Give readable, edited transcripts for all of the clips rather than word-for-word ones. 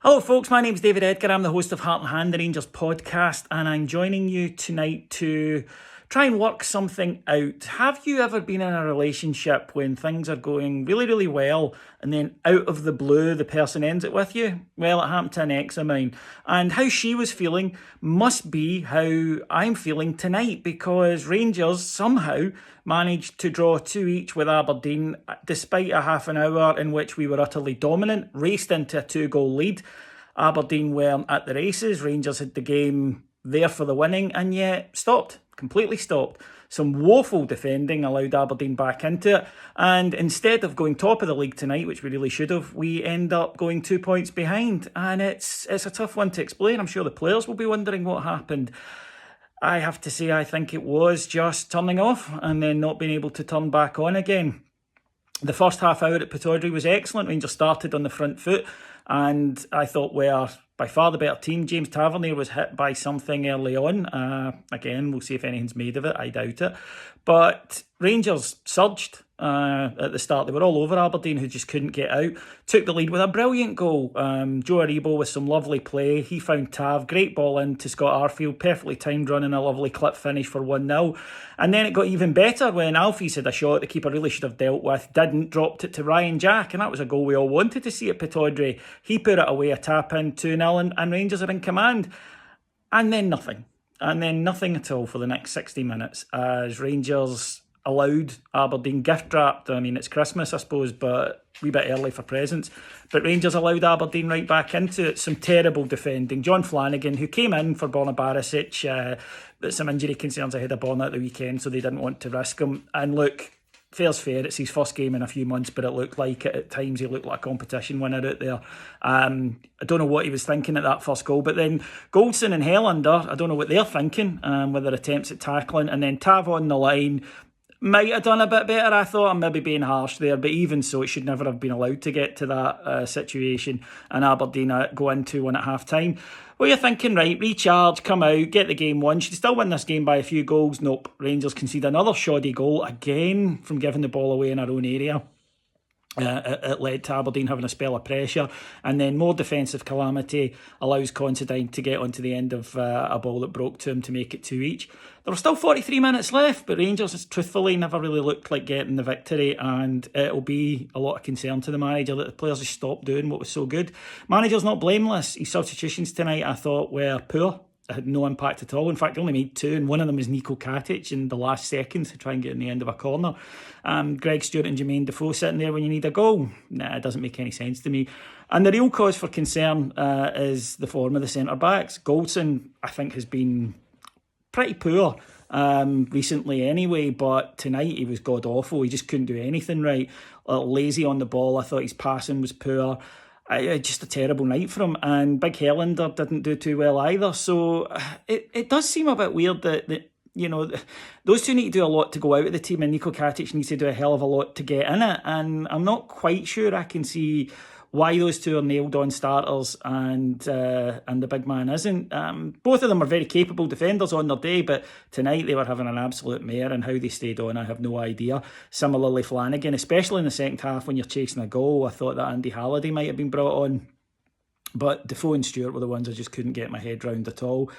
Hello folks, my name's David Edgar. I'm the host of Heart and Hand, the Rangers podcast, and I'm joining you tonight to try and work something out. Have you ever been in a relationship when things are going really, really well and then out of the blue the person ends it with you? Well, it happened to an ex of mine, and how she was feeling must be how I'm feeling tonight, because Rangers somehow managed to draw 2 each with Aberdeen despite a half an hour in which we were utterly dominant, raced into a 2-goal lead. Aberdeen weren't at the races. Rangers had the game there for the winning and yet stopped, completely stopped. Some woeful defending allowed Aberdeen back into it, and instead of going top of the league tonight, which we really should have, we end up going 2 points behind, and it's a tough one to explain. I'm sure the players will be wondering what happened. I have to say I think it was just turning off and then not being able to turn back on again. The first half hour at Pittodrie was excellent. Rangers started on the front foot, and I thought we are by far the better team. James Tavernier was hit by something early on. Again, we'll see if anything's made of it. I doubt it. But Rangers surged at the start. They were all over Aberdeen, who just couldn't get out. Took the lead with a brilliant goal. Joe Aribo with some lovely play. He found Tav. Great ball in to Scott Arfield. Perfectly timed run and a lovely clip finish for 1-0. And then it got even better when Alfie's had a shot the keeper really should have dealt with. Didn't. Dropped it to Ryan Jack. And that was a goal we all wanted to see at Pittodrie. He put it away, a tap in, 2-0, and Rangers are in command. And then nothing. And then nothing at all for the next 60 minutes as Rangers allowed Aberdeen gift wrapped. I mean, it's Christmas, I suppose, but a wee bit early for presents. But Rangers allowed Aberdeen right back into it. Some terrible defending. John Flanagan, who came in for Borna Barisic, but some injury concerns ahead of Borna at the weekend, so they didn't want to risk him. And look, fair's fair, it's his first game in a few months, but it looked like it at times. He looked like a competition winner out there. I don't know what he was thinking at that first goal, but then Goldson and Helander, I don't know what they're thinking with their attempts at tackling, and then Tav on the line might have done a bit better, I thought. I'm maybe being harsh there, but even so, it should never have been allowed to get to that situation, and Aberdeen go into 1 at half time. Well, you're thinking, right, recharge, come out, get the game won. Should still win this game by a few goals. Nope. Rangers concede another shoddy goal, again from giving the ball away in our own area. It led to Aberdeen having a spell of pressure, and then more defensive calamity allows Considine to get onto the end of a ball that broke to him to make it 2 each. There were still 43 minutes left, but Rangers truthfully never really looked like getting the victory, and it'll be a lot of concern to the manager that the players have stopped doing what was so good. Manager's not blameless. His substitutions tonight I thought were poor. It had no impact at all. In fact, they only made 2, and one of them was Nico Katic in the last seconds to try and get in the end of a corner. Greg Stewart and Jermaine Defoe sitting there when you need a goal. Nah, it doesn't make any sense to me. And the real cause for concern is the form of the centre-backs. Goldson, I think, has been pretty poor recently anyway, but tonight he was god-awful. He just couldn't do anything right. Lazy on the ball. I thought his passing was poor. Just a terrible night for him, and Big Helander didn't do too well either. So it does seem a bit weird that you know, those two need to do a lot to go out of the team, and Nico Katic needs to do a hell of a lot to get in it. And I'm not quite sure I can see why those two are nailed on starters and the big man isn't. Both of them are very capable defenders on their day, but tonight they were having an absolute mare, and how they stayed on I have no idea. Similarly Flanagan, especially in the second half when you're chasing a goal, I thought that Andy Halliday might have been brought on, but Defoe and Stewart were the ones I just couldn't get my head round at all.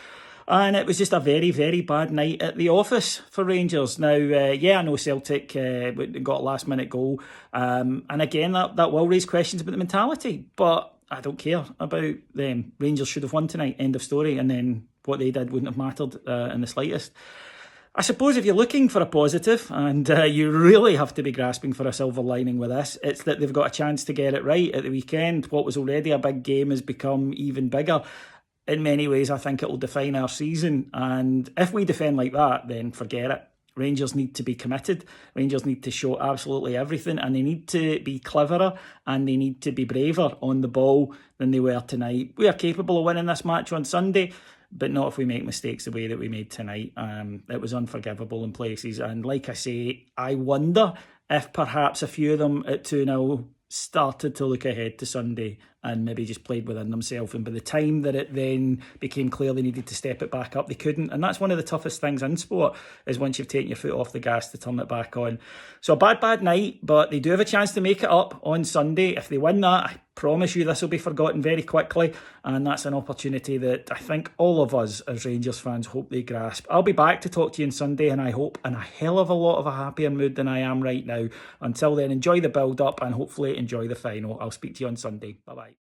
And it was just a very, very bad night at the office for Rangers. Now, I know Celtic got a last-minute goal. And again, that will raise questions about the mentality. But I don't care about them. Rangers should have won tonight, end of story. And then what they did wouldn't have mattered in the slightest. I suppose if you're looking for a positive, and you really have to be grasping for a silver lining with this, it's that they've got a chance to get it right at the weekend. What was already a big game has become even bigger. In many ways, I think it will define our season. And if we defend like that, then forget it. Rangers need to be committed. Rangers need to show absolutely everything, and they need to be cleverer and they need to be braver on the ball than they were tonight. We are capable of winning this match on Sunday, but not if we make mistakes the way that we made tonight. It was unforgivable in places. And like I say, I wonder if perhaps a few of them at 2-0 started to look ahead to Sunday and maybe just played within themselves. And by the time that it then became clear they needed to step it back up, they couldn't. And that's one of the toughest things in sport, is once you've taken your foot off the gas to turn it back on. So a bad night, but they do have a chance to make it up on Sunday. If they win that, I promise you this will be forgotten very quickly, and that's an opportunity that I think all of us as Rangers fans hope they grasp. I'll be back to talk to you on Sunday, and I hope in a hell of a lot of a happier mood than I am right now. Until then, enjoy the build-up and hopefully enjoy the final. I'll speak to you on Sunday. Bye-bye.